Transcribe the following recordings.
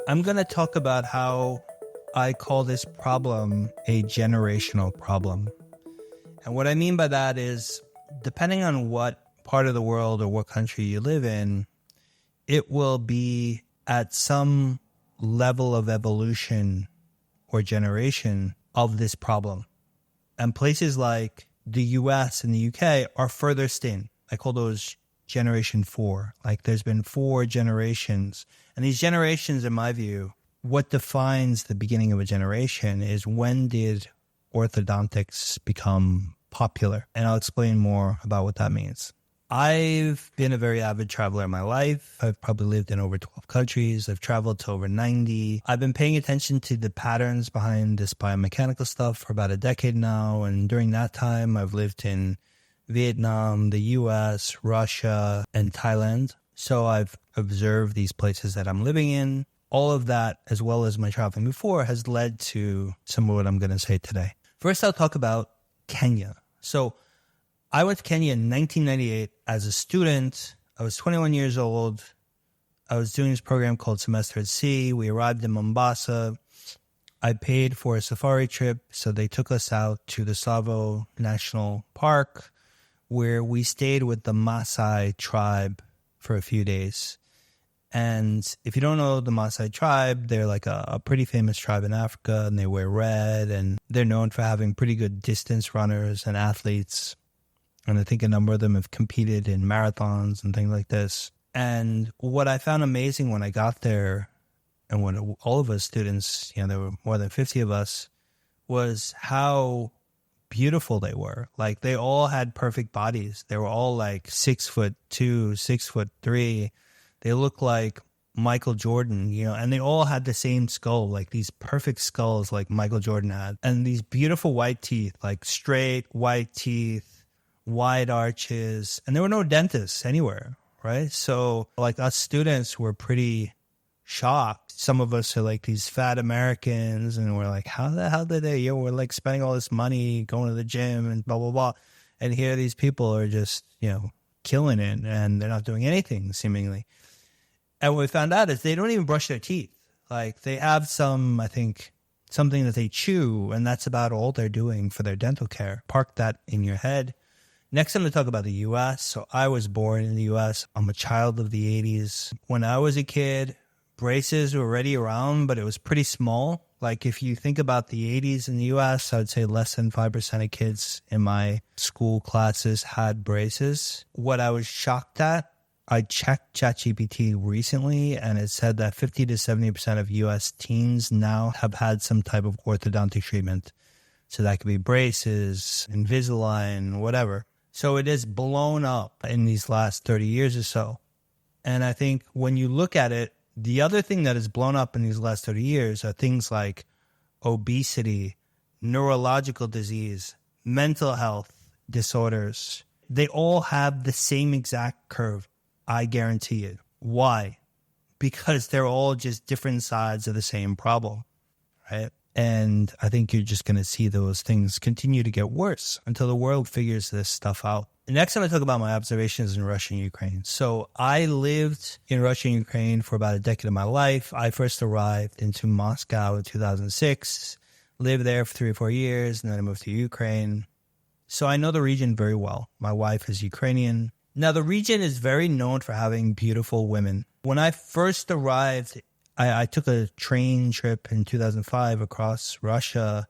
I'm going to talk about how I call this problem a generational problem. And what I mean by that is, depending on what part of the world or what country you live in, it will be at some level of evolution or generation of this problem. And places like the US and the UK are furthest in. I call those generation 4. Like there's been 4 generations. And these generations, in my view, what defines the beginning of a generation is when did orthodontics become popular? And I'll explain more about what that means. I've been a very avid traveler in my life. I've probably lived in over 12 countries. I've traveled to over 90. I've been paying attention to the patterns behind this biomechanical stuff for about a decade now. And during that time, I've lived in Vietnam, the US, Russia, and Thailand. So I've observed these places that I'm living in. All of that, as well as my traveling before, has led to some of what I'm going to say today. First, I'll talk about Kenya. So I went to Kenya in 1998 as a student. I was 21 years old. I was doing this program called Semester at Sea. We arrived in Mombasa. I paid for a safari trip, so they took us out to the Tsavo National Park, where we stayed with the Maasai tribe for a few days. And if you don't know the Maasai tribe, they're like a pretty famous tribe in Africa, and they wear red, and they're known for having pretty good distance runners and athletes. And I think a number of them have competed in marathons and things like this. And what I found amazing when I got there, and when all of us students, there were more than 50 of us, was how beautiful they were. Like they all had perfect bodies. They were all like 6'2", 6'3". They looked like Michael Jordan, and they all had the same skull, like these perfect skulls like Michael Jordan had. And these beautiful white teeth, like straight white teeth, wide arches. And there were no dentists anywhere, right? So like us students were pretty shocked. Some of us are like these fat Americans, and we're like, how the hell did they, we're like spending all this money going to the gym and blah, blah, blah. And here these people are just, killing it, and they're not doing anything seemingly. And what we found out is they don't even brush their teeth. Like they have something that they chew, and that's about all they're doing for their dental care. Park that in your head. Next, I'm going to talk about the U.S. So I was born in the U.S. I'm a child of the 80s. When I was a kid, braces were already around, but it was pretty small. Like if you think about the 80s in the U.S., I would say less than 5% of kids in my school classes had braces. What I was shocked at, I checked ChatGPT recently, and it said that 50 to 70% of U.S. teens now have had some type of orthodontic treatment. So that could be braces, Invisalign, whatever. So it is blown up in these last 30 years or so. And I think when you look at it, the other thing that has blown up in these last 30 years are things like obesity, neurological disease, mental health disorders. They all have the same exact curve. I guarantee you. Why? Because they're all just different sides of the same problem, right? And I think you're just going to see those things continue to get worse until the world figures this stuff out. Next, I'm going to talk about my observations in Russia and Ukraine. So I lived in Russia and Ukraine for about a decade of my life. I first arrived into Moscow in 2006, lived there for 3 or 4 years, and then I moved to Ukraine. So I know the region very well. My wife is Ukrainian. Now, the region is very known for having beautiful women. When I first arrived, I took a train trip in 2005 across Russia,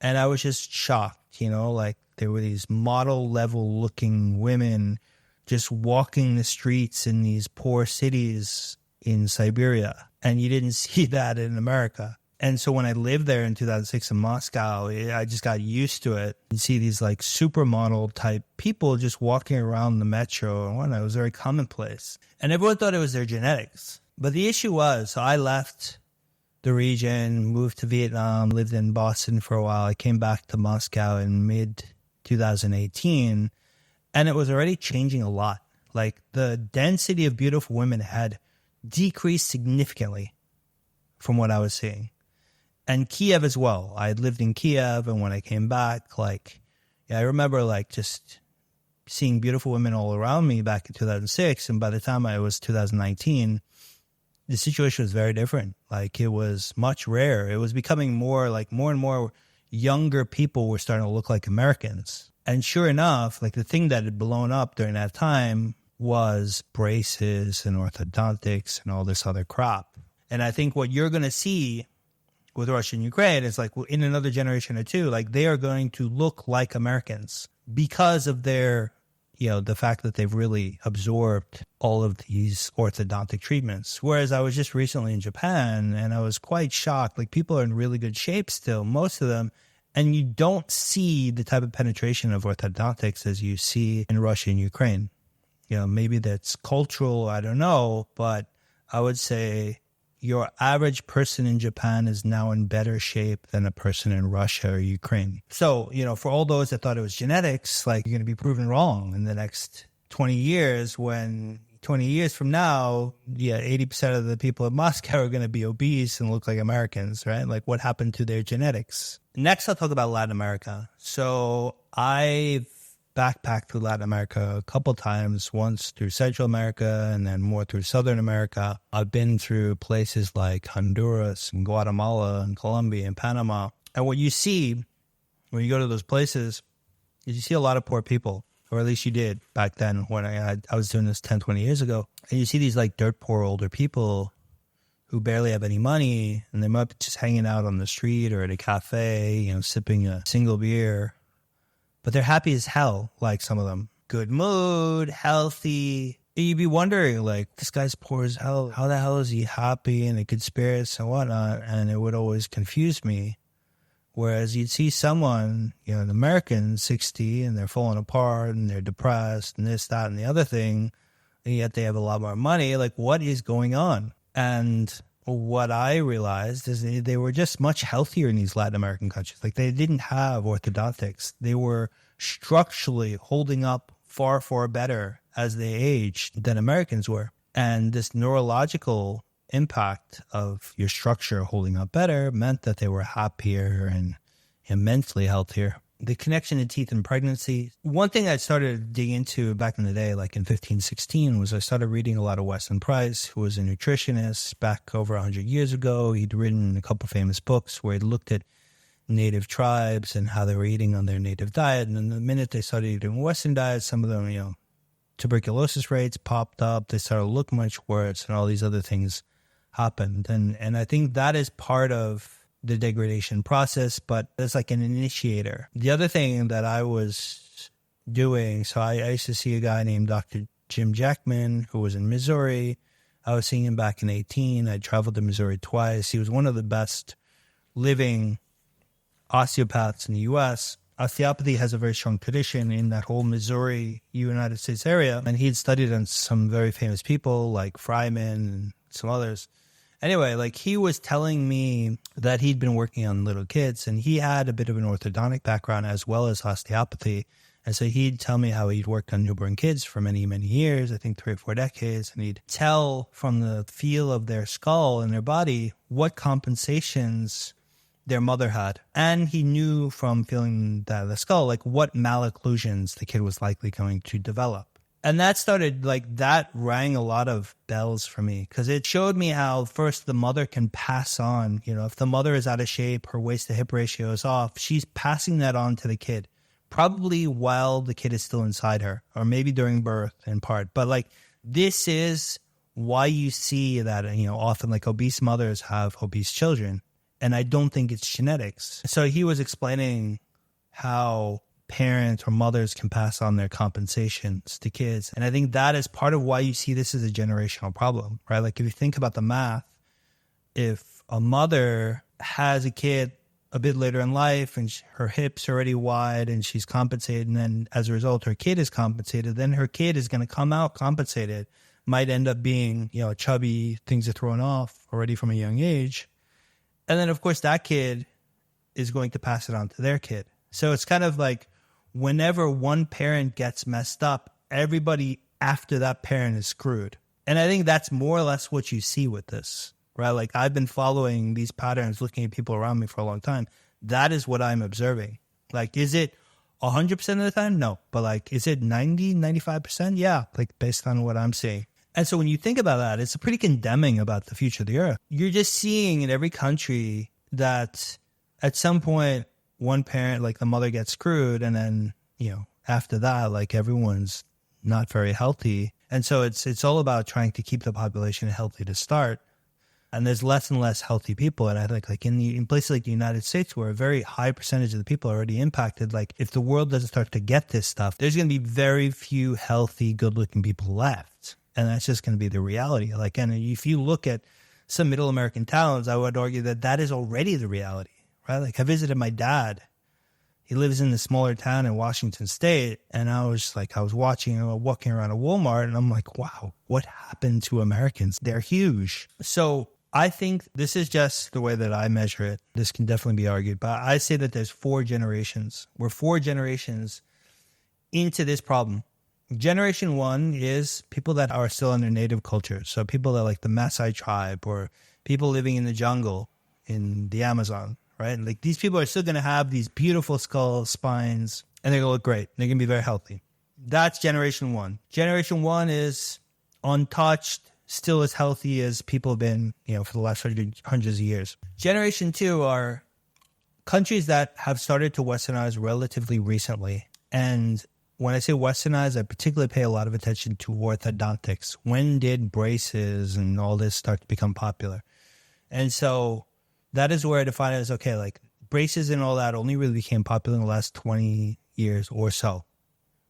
and I was just shocked, like there were these model level looking women just walking the streets in these poor cities in Siberia. And you didn't see that in America. And so when I lived there in 2006 in Moscow, I just got used to it. You see these like supermodel type people just walking around the metro, and it was very commonplace. And everyone thought it was their genetics. But the issue was, so I left the region, moved to Vietnam, lived in Boston for a while. I came back to Moscow in mid-2018, and it was already changing a lot. Like the density of beautiful women had decreased significantly from what I was seeing. And Kiev as well. I had lived in Kiev, and when I came back, I remember just seeing beautiful women all around me back in 2006. And by the time I was 2019, the situation was very different. Like, it was much rarer. It was becoming more and more younger people were starting to look like Americans. And sure enough, like, the thing that had blown up during that time was braces and orthodontics and all this other crap. And I think what you're going to see with Russia and Ukraine is, like, in another generation or two, like, they are going to look like Americans because of their, the fact that they've really absorbed all of these orthodontic treatments. Whereas I was just recently in Japan and I was quite shocked. Like, people are in really good shape still, most of them. And you don't see the type of penetration of orthodontics as you see in Russia and Ukraine. Maybe that's cultural, I don't know. But I would say your average person in Japan is now in better shape than a person in Russia or Ukraine. So, for all those that thought it was genetics, like, you're going to be proven wrong in the next 20 years when 20 years from now, 80% of the people in Moscow are going to be obese and look like Americans, right? Like, what happened to their genetics? Next, I'll talk about Latin America. So I've backpacked through Latin America a couple times, once through Central America and then more through Southern America. I've been through places like Honduras and Guatemala and Colombia and Panama. And what you see when you go to those places is you see a lot of poor people, or at least you did back then when I was doing this 10, 20 years ago. And you see these, like, dirt poor older people who barely have any money, and they might be just hanging out on the street or at a cafe, sipping a single beer. But they're happy as hell, like, some of them. Good mood, healthy. You'd be wondering, like, this guy's poor as hell. How the hell is he happy and in good spirits and whatnot? And it would always confuse me. Whereas you'd see someone, an American, 60, and they're falling apart and they're depressed and this, that, and the other thing, and yet they have a lot more money. Like, what is going on? And what I realized is they were just much healthier in these Latin American countries. Like, they didn't have orthodontics. They were structurally holding up far, far better as they aged than Americans were. And this neurological impact of your structure holding up better meant that they were happier and mentally healthier. The connection to teeth and pregnancy. One thing I started to dig into back in the day, like in 15, 16, was I started reading a lot of Weston Price, who was a nutritionist back over 100 years ago. He'd written a couple famous books where he looked at native tribes and how they were eating on their native diet. And then the minute they started eating Western diet, some of them, tuberculosis rates popped up. They started to look much worse, and all these other things happened. And I think that is part of the degradation process, but it's like an initiator. The other thing that I was doing, so I used to see a guy named Dr. Jim Jackman, who was in Missouri. I was seeing him back in 18. I traveled to Missouri twice. He was one of the best living osteopaths in the U.S. Osteopathy has a very strong tradition in that whole Missouri, United States area. And he'd studied on some very famous people like Fryman and some others. Anyway, like, he was telling me that he'd been working on little kids, and he had a bit of an orthodontic background as well as osteopathy. And so he'd tell me how he'd worked on newborn kids for many, many years, I think 3 or 4 decades. And he'd tell from the feel of their skull and their body what compensations their mother had. And he knew from feeling the skull, like, what malocclusions the kid was likely going to develop. And that rang a lot of bells for me, because it showed me how first the mother can pass on, if the mother is out of shape, her waist to hip ratio is off, she's passing that on to the kid, probably while the kid is still inside her, or maybe during birth in part. But like, this is why you see that, often like obese mothers have obese children. And I don't think it's genetics. So he was explaining how parents or mothers can pass on their compensations to kids. And I think that is part of why you see this as a generational problem, right? Like, if you think about the math, if a mother has a kid a bit later in life and her hips are already wide and she's compensated, and then as a result her kid is compensated, then her kid is going to come out compensated, might end up being, chubby, things are thrown off already from a young age. And then, of course, that kid is going to pass it on to their kid. So it's kind of like, whenever one parent gets messed up, everybody after that parent is screwed. And I think that's more or less what you see with this, right? Like, I've been following these patterns, looking at people around me for a long time. That is what I'm observing. Like, is it 100% of the time? No. But like, is it 90, 95%? Yeah, like, based on what I'm seeing. And so when you think about that, it's pretty condemning about the future of the earth. You're just seeing in every country that at some point, one parent, like the mother, gets screwed. And then, after that, like everyone's not very healthy. And so it's all about trying to keep the population healthy to start. And there's less and less healthy people. And I think like in places like the United States, where a very high percentage of the people are already impacted, like if the world doesn't start to get this stuff, there's going to be very few healthy, good looking people left. And that's just going to be the reality. Like, and if you look at some middle American towns, I would argue that that is already the reality, right? Like I visited my dad. He lives in a smaller town in Washington State. And I was walking around a Walmart and I'm like, wow, what happened to Americans? They're huge. So I think this is just the way that I measure it. This can definitely be argued, but I say that there's 4 generations. We're 4 generations into this problem. Generation 1 is people that are still in their native culture. So people that like the Maasai tribe or people living in the jungle in the Amazon, right? And like these people are still going to have these beautiful skulls, spines, and they're going to look great. They're going to be very healthy. That's generation 1. Generation 1 is untouched, still as healthy as people have been, for the last hundreds of years. Generation 2 are countries that have started to westernize relatively recently. And when I say westernized, I particularly pay a lot of attention to orthodontics. When did braces and all this start to become popular? And so that is where I define it as, okay, like braces and all that only really became popular in the last 20 years or so.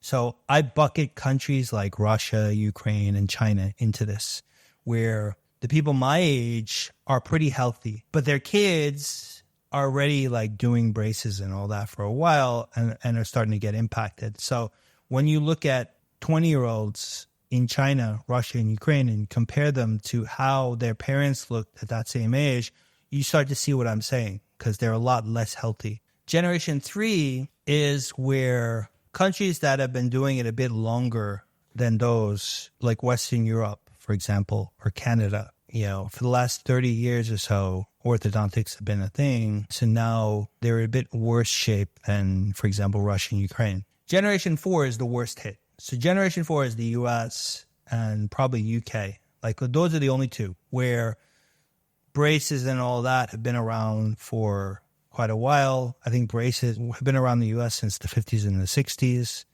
So I bucket countries like Russia, Ukraine, and China into this, where the people my age are pretty healthy, but their kids are already like doing braces and all that for a while and are starting to get impacted. So when you look at 20-year-olds in China, Russia, and Ukraine and compare them to how their parents looked at that same age, you start to see what I'm saying, because they're a lot less healthy. Generation 3 is where countries that have been doing it a bit longer than those, like Western Europe, for example, or Canada, for the last 30 years or so, orthodontics have been a thing. So now they're in a bit worse shape than, for example, Russia and Ukraine. Generation 4 is the worst hit. So Generation 4 is the US and probably UK. Like those are the only two where braces and all that have been around for quite a while. I think braces have been around the US since the 50s and the 60s.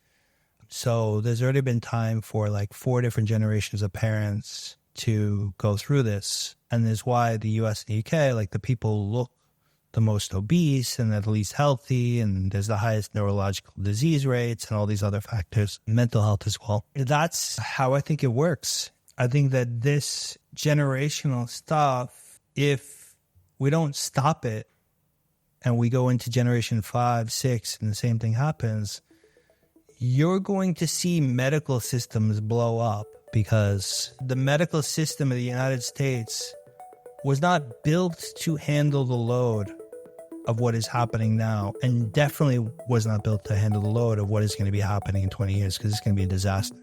So there's already been time for like 4 different generations of parents to go through this. And that's why the US and the UK, like the people look the most obese and the least healthy, and there's the highest neurological disease rates and all these other factors, mental health as well. That's how I think it works. I think that this generational stuff, if we don't stop it and we go into generation 5, 6, and the same thing happens, you're going to see medical systems blow up, because the medical system of the United States was not built to handle the load of what is happening now, and definitely was not built to handle the load of what is going to be happening in 20 years, because it's going to be a disaster.